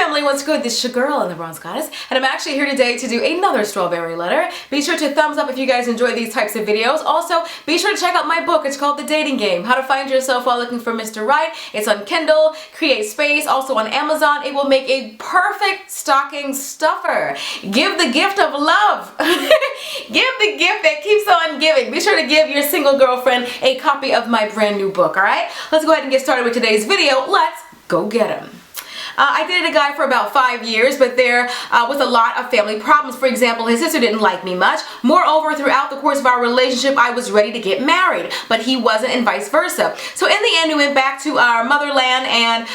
family, what's good? This is your girl in the Bronze Goddess, and I'm actually here today to do another strawberry letter. Be sure to thumbs up if you guys enjoy these types of videos. Also, be sure to check out my book. It's called The Dating Game, How to Find Yourself While Looking for Mr. Right. It's on Kindle, Create Space, also on Amazon. It will make a perfect stocking stuffer. Give the gift of love. Give the gift that keeps on giving. Be sure to give your single girlfriend a copy of my brand new book, alright? Let's go ahead and get started with today's video. Let's go get him. I dated a guy for about 5 years, but there was a lot of family problems. For example, his sister didn't like me much. Moreover, throughout the course of our relationship, I was ready to get married, but he wasn't, and vice versa. So in the end, we went back to our motherland, and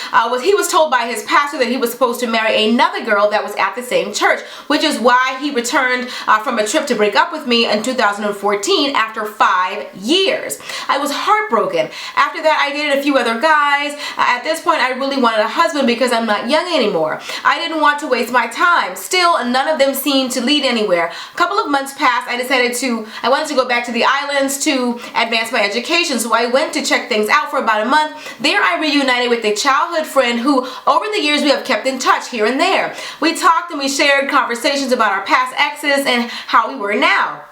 he was told by his pastor that he was supposed to marry another girl that was at the same church, which is why he returned from a trip to break up with me in 2014 after 5 years. I was heartbroken. After that, I dated a few other guys. At this point, I really wanted a husband because I'm not young anymore. I didn't want to waste my time. Still, none of them seemed to lead anywhere. A couple of months passed. I wanted to go back to the islands to advance my education, so I went to check things out for about a month. There I reunited with a childhood friend who, over the years, we have kept in touch here and there. We talked and we shared conversations about our past exes and how we were now.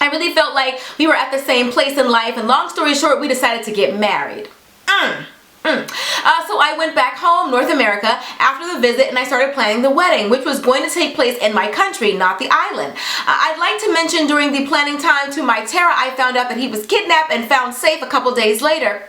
I really felt like we were at the same place in life, and long story short, we decided to get married. So I went back home, North America, after the visit, and I started planning the wedding, which was going to take place in my country, not the island. I'd like to mention during the planning time, to my terror, I found out that he was kidnapped and found safe a couple days later.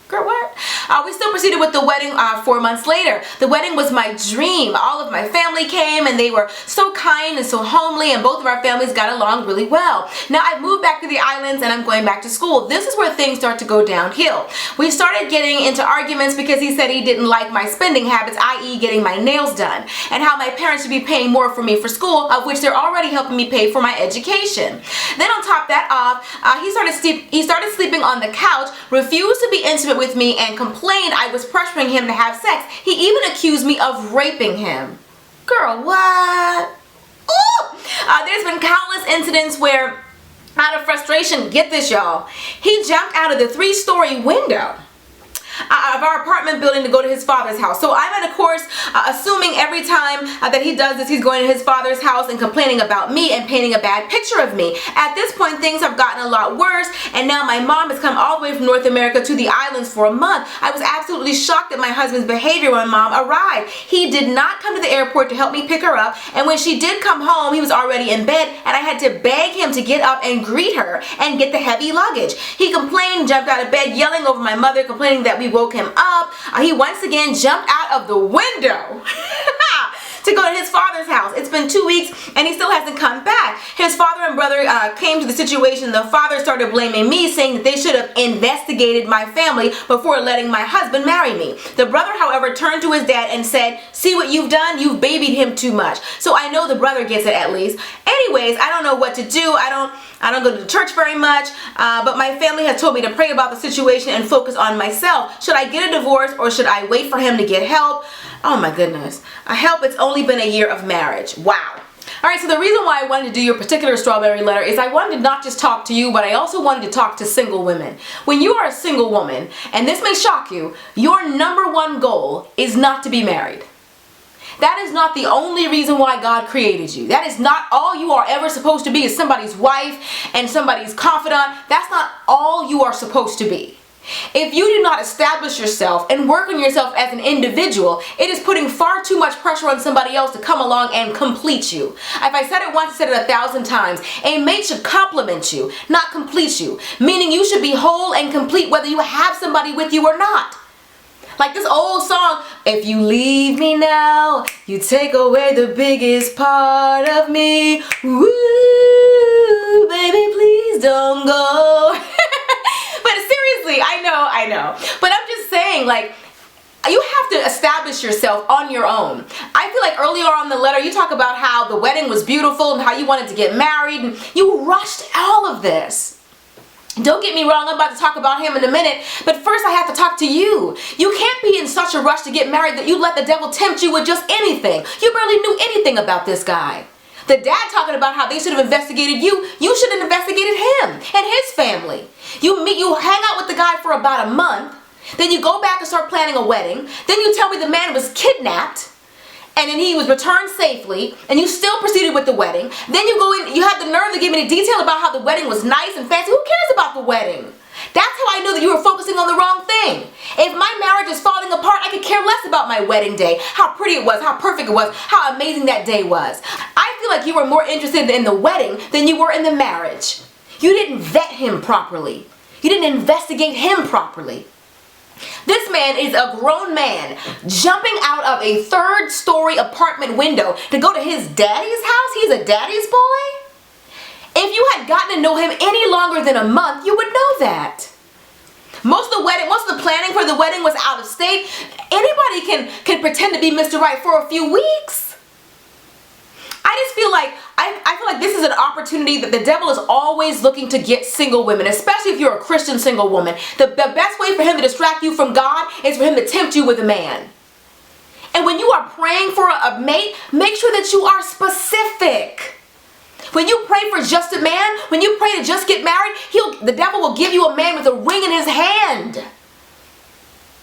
Girl, what? We still proceeded with the wedding 4 months later. The wedding was my dream. All of my family came, and they were so kind and so homely, and both of our families got along really well. Now I've moved back to the islands, and I'm going back to school. This is where things start to go downhill. We started getting into arguments because he said he didn't like my spending habits, i.e. getting my nails done, and how my parents should be paying more for me for school, of which they're already helping me pay for my education. Then on top of that he started sleeping on the couch, refused to be intimate with me, and complained I was pressuring him to have sex. He even accused me of raping him. Girl, what? There's been countless incidents where, out of frustration, get this y'all, he jumped out of the 3-story window of our apartment building to go to his father's house. So I'm of course assuming every time that he does this, he's going to his father's house and complaining about me and painting a bad picture of me. At this point, things have gotten a lot worse, and now my mom has come all the way from North America to the islands for a month. I was absolutely shocked at my husband's behavior when mom arrived. He did not come to the airport to help me pick her up, and when she did come home, he was already in bed, and I had to beg him to get up and greet her and get the heavy luggage. He complained, jumped out of bed, yelling over my mother, complaining that we woke him up. He once again jumped out of the window to go to his father's house. It's been 2 weeks and he still hasn't come back. His father and brother came to the situation. The father started blaming me, saying that they should have investigated my family before letting my husband marry me. The brother, however, turned to his dad and said, "See what you've done? You've babied him too much." So I know the brother gets it at least. Anyways, I don't know what to do. I don't go to the church very much, but my family has told me to pray about the situation and focus on myself. Should I get a divorce, or should I wait for him to get help? Oh my goodness. Help, it's only been a year of marriage. Wow. Alright, so the reason why I wanted to do your particular strawberry letter is I wanted to not just talk to you, but I also wanted to talk to single women. When you are a single woman, and this may shock you, your #1 goal is not to be married. That is not the only reason why God created you. That is not all you are ever supposed to be, is somebody's wife and somebody's confidant. That's not all you are supposed to be. If you do not establish yourself and work on yourself as an individual, it is putting far too much pressure on somebody else to come along and complete you. If I said it once, I said it 1,000 times. A mate should complement you, not complete you. Meaning you should be whole and complete whether you have somebody with you or not. Like this old song, if you leave me now, you take away the biggest part of me. Woo, baby, please don't go. But seriously, I know. But I'm just saying, like, you have to establish yourself on your own. I feel like earlier on in the letter, you talk about how the wedding was beautiful and how you wanted to get married, and you rushed all of this. Don't get me wrong, I'm about to talk about him in a minute, but first I have to talk to you. You can't be in such a rush to get married that you let the devil tempt you with just anything. You barely knew anything about this guy. The dad talking about how they should have investigated you. You should have investigated him and his family. You hang out with the guy for about a month, then you go back and start planning a wedding, then you tell me the man was kidnapped, and then he was returned safely, and you still proceeded with the wedding. Then you go in, you had the nerve to give me the detail about how the wedding was nice and fancy. Who cares about the wedding? That's how I knew that you were focusing on the wrong thing. If my marriage is falling apart, I could care less about my wedding day, how pretty it was, how perfect it was, how amazing that day was. I feel like you were more interested in the wedding than you were in the marriage. You didn't vet him properly. You didn't investigate him properly. This man is a grown man jumping out of a third-story apartment window to go to his daddy's house. He's a daddy's boy. If you had gotten to know him any longer than a month, you would know that. Most of the planning for the wedding was out of state. Anybody can pretend to be Mr. Right for a few weeks. I just feel like I feel like this is an opportunity that the devil is always looking to get single women, especially if you're a Christian single woman. The best way for him to distract you from God is for him to tempt you with a man. And when you are praying for a mate, make sure that you are specific. When you pray for just a man, when you pray to just get married, the devil will give you a man with a ring in his hand.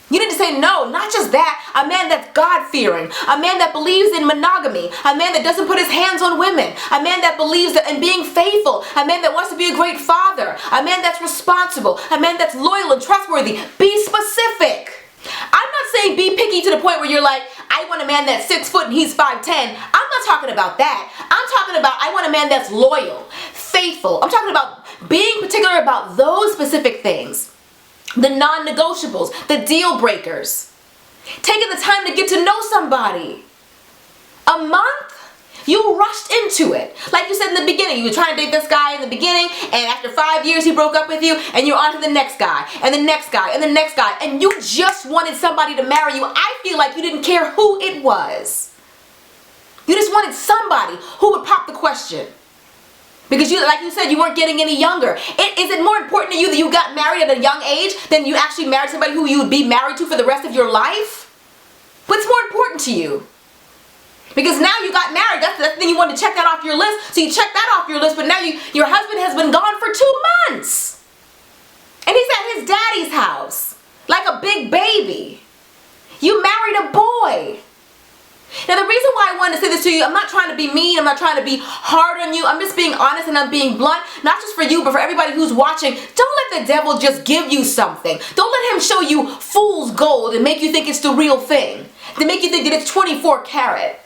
You need to say no, not just that, a man that's God-fearing, a man that believes in monogamy, a man that doesn't put his hands on women, a man that believes in being faithful, a man that wants to be a great father, a man that's responsible, a man that's loyal and trustworthy. Be specific. I'm not saying be picky to the point where you're like, I want a man that's 6 foot and he's 5'10". I'm not talking about that. I'm talking about I want a man that's loyal, faithful. I'm talking about being particular about those specific things. The non-negotiables, the deal breakers. Taking the time to get to know somebody. A month? You rushed into it. Like you said in the beginning, you were trying to date this guy in the beginning, and after 5 years he broke up with you, and you're on to the next guy, and the next guy, and the next guy, and you just wanted somebody to marry you. I feel like you didn't care who it was. You just wanted somebody who would pop the question. Because you, like you said, you weren't getting any younger. Is it more important to you that you got married at a young age than you actually married somebody who you would be married to for the rest of your life? What's more important to you? Because now you got married, that's the thing you wanted to check that off your list. So you check that off your list, but now your husband has been gone for 2 months. And he's at his daddy's house, like a big baby. You married a boy. Now the reason why I wanted to say this to you, I'm not trying to be mean, I'm not trying to be hard on you, I'm just being honest and I'm being blunt, not just for you, but for everybody who's watching. Don't let the devil just give you something. Don't let him show you fool's gold and make you think it's the real thing. To make you think that it's 24 karat.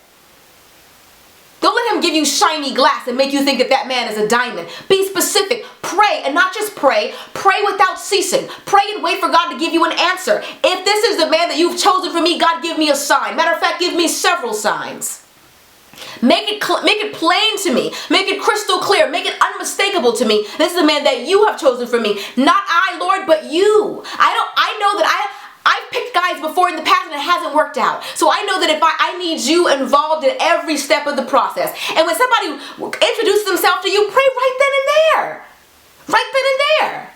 Don't let him give you shiny glass and make you think that that man is a diamond. Be specific. Pray, and not just pray. Pray without ceasing. Pray and wait for God to give you an answer. If this is the man that you've chosen for me, God, give me a sign. Matter of fact, give me several signs. Make it plain to me. Make it crystal clear. Make it unmistakable to me. This is the man that you have chosen for me. Not I, Lord, but you. I know that I've picked guys before in the past and it hasn't worked out. So I know that if I need you involved in every step of the process. And when somebody introduces themselves to you, pray right then and there. Right then and there.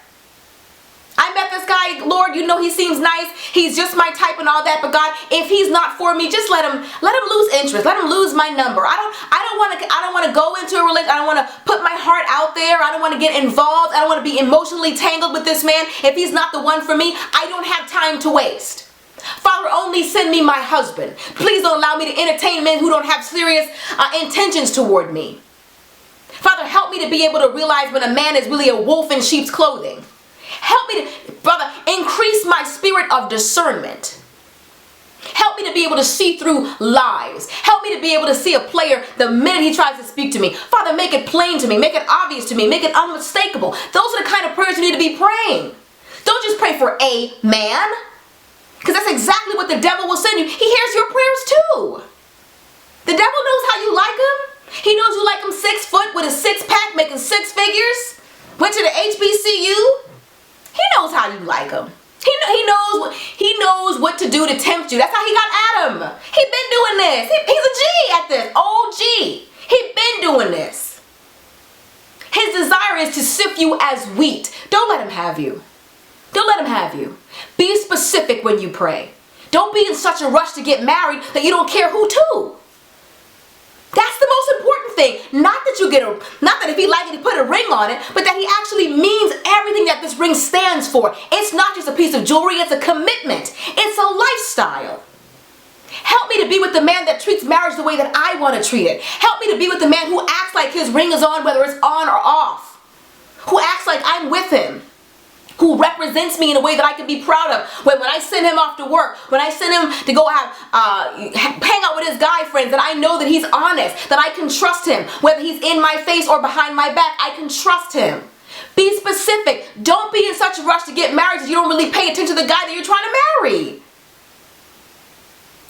I met this guy, Lord, you know he seems nice. He's just my type and all that, but God, if he's not for me, just let him lose interest. Let him lose my number. I don't want to go into a relationship. I don't want to put my heart out there. I don't want to get involved. I don't want to be emotionally tangled with this man. If he's not the one for me, I don't have time to waste. Father, only send me my husband. Please don't allow me to entertain men who don't have serious intentions toward me. Father, help me to be able to realize when a man is really a wolf in sheep's clothing. Help me to, Father, increase my spirit of discernment. Help me to be able to see through lies. Help me to be able to see a player the minute he tries to speak to me. Father, make it plain to me. Make it obvious to me. Make it unmistakable. Those are the kind of prayers you need to be praying. Don't just pray for a man. Because that's exactly what the devil will send you. He hears your prayers too. The devil knows how you like him. He knows you like him 6 foot with a 6-pack making 6 figures. Went to the HBCU. He knows how you like him. He knows what to do to tempt you. That's how he got Adam. He been doing this. He's a G at this. OG. He been doing this. His desire is to sift you as wheat. Don't let him have you. Don't let him have you. Be specific when you pray. Don't be in such a rush to get married that you don't care who to. That's the most important thing. Not that if he liked it, he put a ring on it, but that he actually means everything that this ring stands for. It's not just a piece of jewelry, it's a commitment. It's a lifestyle. Help me to be with the man that treats marriage the way that I want to treat it. Help me to be with the man who acts like his ring is on, whether it's on or off. Who acts like I'm with him. Who represents me in a way that I can be proud of. When I send him off to work, when I send him to go hang out with his guy friends, that I know that he's honest, that I can trust him. Whether he's in my face or behind my back, I can trust him. Be specific. Don't be in such a rush to get married that you don't really pay attention to the guy that you're trying to marry.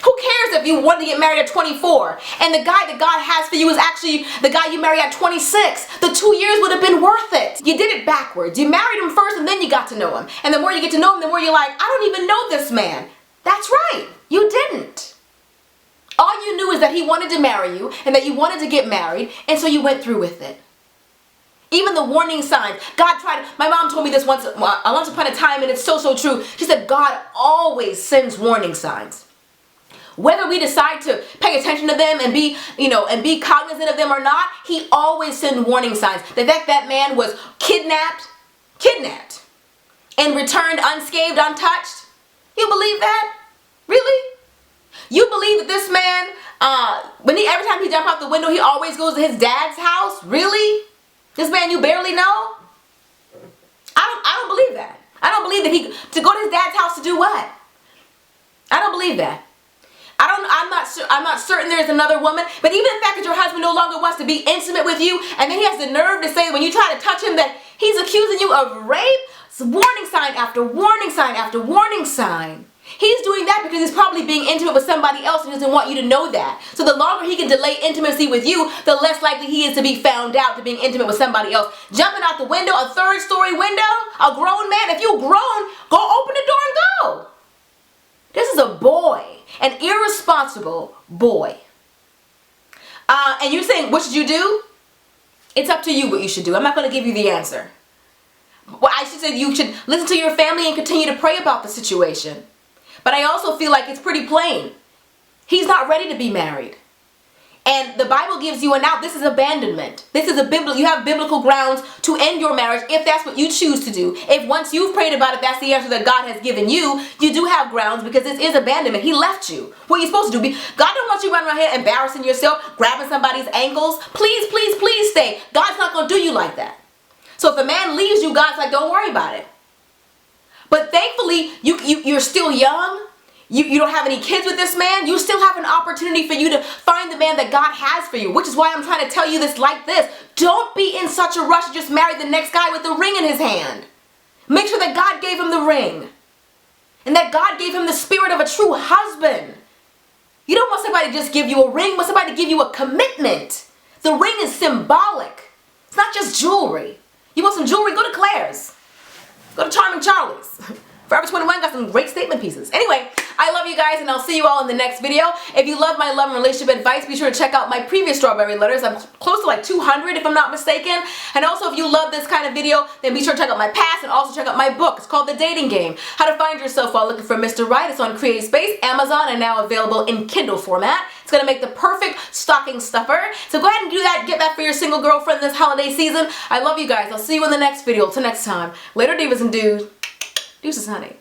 Who cares if you wanted to get married at 24 and the guy that God has for you is actually the guy you married at 26? The 2 years would have been worth it. You did it backwards. You married him first and then you got to know him. And the more you get to know him, the more you're like, I don't even know this man. That's right. You didn't. All you knew is that he wanted to marry you and that you wanted to get married, and so you went through with it. Even the warning signs. My mom told me this once upon a time, and it's so true. She said, God always sends warning signs. Whether we decide to pay attention to them and be cognizant of them or not, he always sends warning signs. The fact that man was kidnapped, and returned unscathed, untouched. You believe that? Really? You believe that this man, every time he jumps out the window, he always goes to his dad's house? Really? This man you barely know? I don't believe that. I don't believe that to go to his dad's house to do what? I don't believe that. I'm not certain there's another woman, but even the fact that your husband no longer wants to be intimate with you, and then he has the nerve to say when you try to touch him that he's accusing you of rape, it's warning sign after warning sign after warning sign. He's doing that because he's probably being intimate with somebody else and he doesn't want you to know that. So the longer he can delay intimacy with you, the less likely he is to be found out to being intimate with somebody else. Jumping out the window, a third-story window, a grown man, if you're grown, go open the door and go. This is a boy, an irresponsible boy. And you're saying, what should you do? It's up to you what you should do. I'm not going to give you the answer. Well, I should say you should listen to your family and continue to pray about the situation. But I also feel like it's pretty plain. He's not ready to be married. And the Bible gives you an out. This is abandonment. You have biblical grounds to end your marriage if that's what you choose to do. If once you've prayed about it, that's the answer that God has given you, you do have grounds because this is abandonment. He left you. What are you supposed to do? God don't want you running around here embarrassing yourself, grabbing somebody's ankles. Please, please, please stay. God's not going to do you like that. So if a man leaves you, God's like, don't worry about it. But thankfully, you're still young. You don't have any kids with this man. You still have an opportunity for you to find the man that God has for you, which is why I'm trying to tell you this like this. Don't be in such a rush to just marry the next guy with the ring in his hand. Make sure that God gave him the ring and that God gave him the spirit of a true husband. You don't want somebody to just give you a ring. You want somebody to give you a commitment. The ring is symbolic. It's not just jewelry. You want some jewelry? Go to Claire's. Go to Charming Charlie's. Forever 21 got some great statement pieces. Anyway, I love you guys and I'll see you all in the next video. If you love my love and relationship advice, be sure to check out my previous strawberry letters. I'm close to like 200 if I'm not mistaken. And also if you love this kind of video, then be sure to check out my past and also check out my book. It's called The Dating Game. How to Find Yourself While Looking for Mr. Right. It's on Creative Space, Amazon, and now available in Kindle format. It's going to make the perfect stocking stuffer. So go ahead and do that. Get that for your single girlfriend this holiday season. I love you guys. I'll see you in the next video. Till next time. Later, divas and dudes. Deuces, honey.